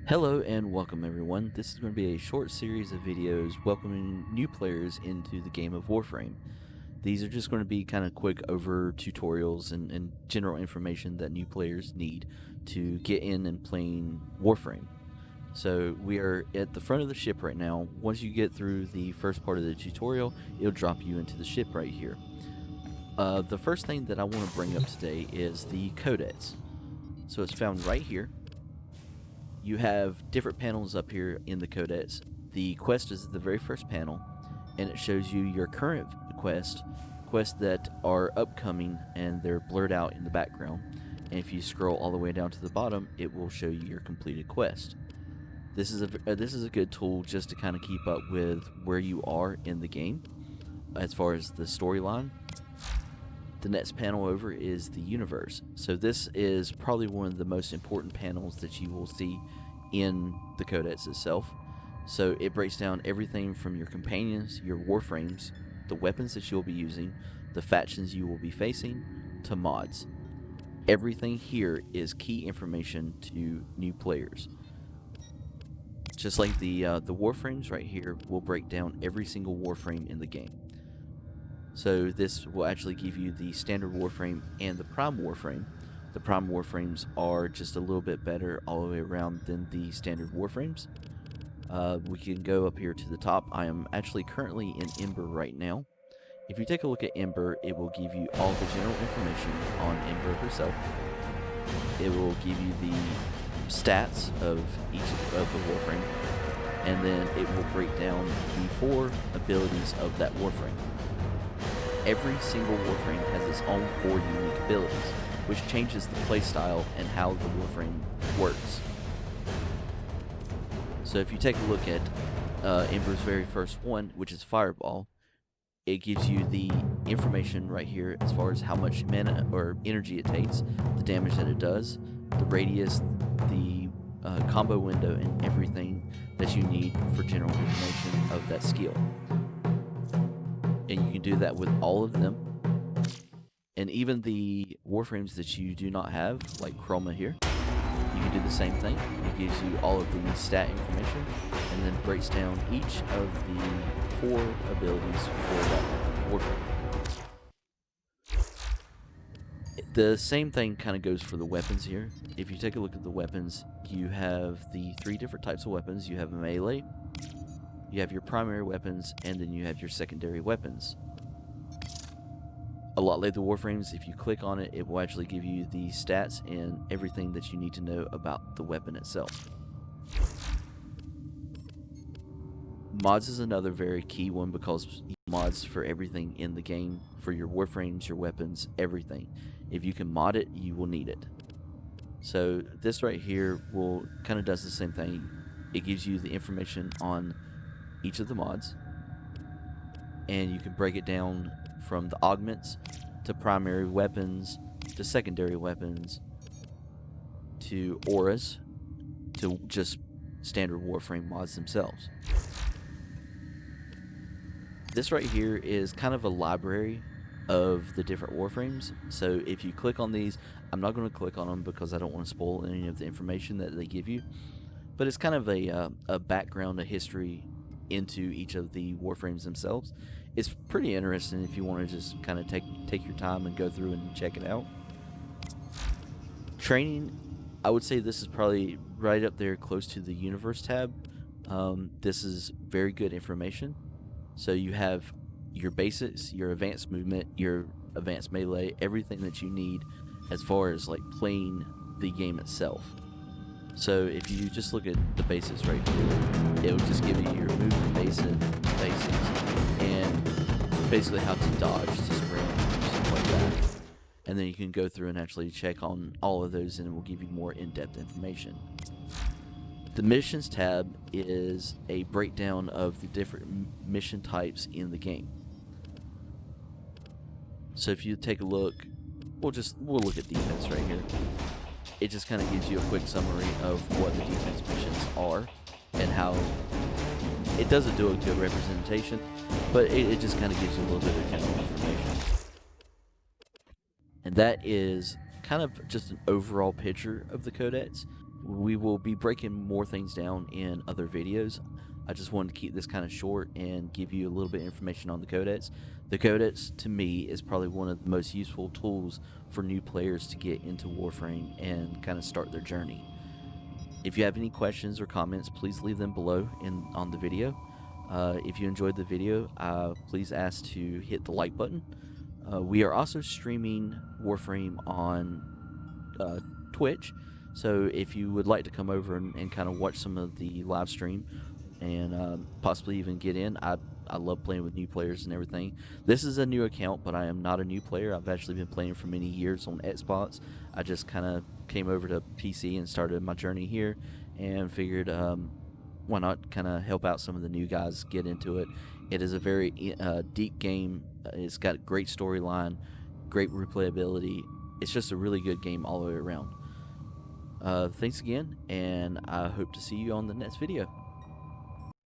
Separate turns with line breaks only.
Hello and welcome everyone. This is going to be a short series of videos welcoming new players into the game of Warframe. These are just going to be kind of quick over tutorials and general information that new players need to get in and playing Warframe. So we are at the front of the ship right now. Once you get through the first part of the tutorial, it'll drop you into the ship right here. The first thing that I want to bring up today is the Codex. So it's found right here. You have different panels up here in the Codex. The quest is the very first panel, and it shows you your current quests that are upcoming, and they're blurred out in the background. And if you scroll all the way down to the bottom, it will show you your completed quest. This is a good tool just to kind of keep up with where you are in the game as far as the storyline. The next panel over is the universe. So this is probably one of the most important panels that you will see in the Codex itself. So it breaks down everything from your companions, your Warframes, the weapons that you'll be using, the factions you will be facing, to mods. Everything here is key information to new players. Just like the Warframes right here will break down every single Warframe in the game. So this will actually give you the standard Warframe and the Prime Warframe. The Prime Warframes are just a little bit better all the way around than the standard Warframes. We can go up here to the top. I am actually currently in Ember right now. If you take a look at Ember, it will give you all the general information on Ember herself. It will give you the stats of each of the Warframe, and then it will break down the 4 abilities of that Warframe. Every single Warframe has its own 4 unique abilities, which changes the playstyle and how the Warframe works. So if you take a look at Ember's very first one, which is Fireball, it gives you the information right here as far as how much mana or energy it takes, the damage that it does, the radius, the combo window, and everything that you need for general information of that skill. And you can do that with all of them. And even the Warframes that you do not have, like Chroma here, you can do the same thing. It gives you all of the stat information, and then breaks down each of the 4 abilities for that Warframe. The same thing kind of goes for the weapons here. If you take a look at the weapons, you have the 3 different types of weapons. You have melee, you have your primary weapons, and then you have your secondary weapons. A lot like the Warframes, if you click on it, it will actually give you the stats and everything that you need to know about the weapon itself. Mods is another very key one because you mods for everything in the game, for your Warframes, your weapons, everything. If you can mod it, you will need it. So this right here will kind of does the same thing. It gives you the information on each of the mods, and you can break it down from the augments to primary weapons to secondary weapons to auras to just standard Warframe mods themselves. This right here is kind of a library of the different Warframes. So if you click on these, I'm not going to click on them because I don't want to spoil any of the information that they give you, but it's kind of a background, a history into each of the Warframes themselves. It's pretty interesting if you want to just kind of take your time and go through and check it out. Training, I would say this is probably right up there close to the Universe tab. This is very good information. So you have your basics, your advanced movement, your advanced melee, everything that you need as far as like playing the game itself. So if you just look at the basics right here, it will just give you your movement basics, and basically how to dodge, to sprint, stuff like that. And then you can go through and actually check on all of those, and it will give you more in-depth information. The missions tab is a breakdown of the different mission types in the game. So if you take a look, we'll look at defense right here. It just kind of gives you a quick summary of what the defense missions are and how it doesn't do a good representation, but it just kind of gives you a little bit of general information. And that is kind of just an overall picture of the Codex. We will be breaking more things down in other videos. I just wanted to keep this kind of short and give you a little bit of information on the Codex. The Codex, to me, is probably one of the most useful tools for new players to get into Warframe and kind of start their journey. If you have any questions or comments, please leave them below on the video. If you enjoyed the video, please ask to hit the like button. We are also streaming Warframe on Twitch, so if you would like to come over and kind of watch some of the live stream and possibly even get in, I love playing with new players and everything. This is a new account, but I am not a new player. I've actually been playing for many years on Xbox. I just kind of came over to PC and started my journey here and figured why not kind of help out some of the new guys get into it. It is a very deep game. It's got a great storyline, great replayability. It's just a really good game all the way around. Thanks again, and I hope to see you on the next video.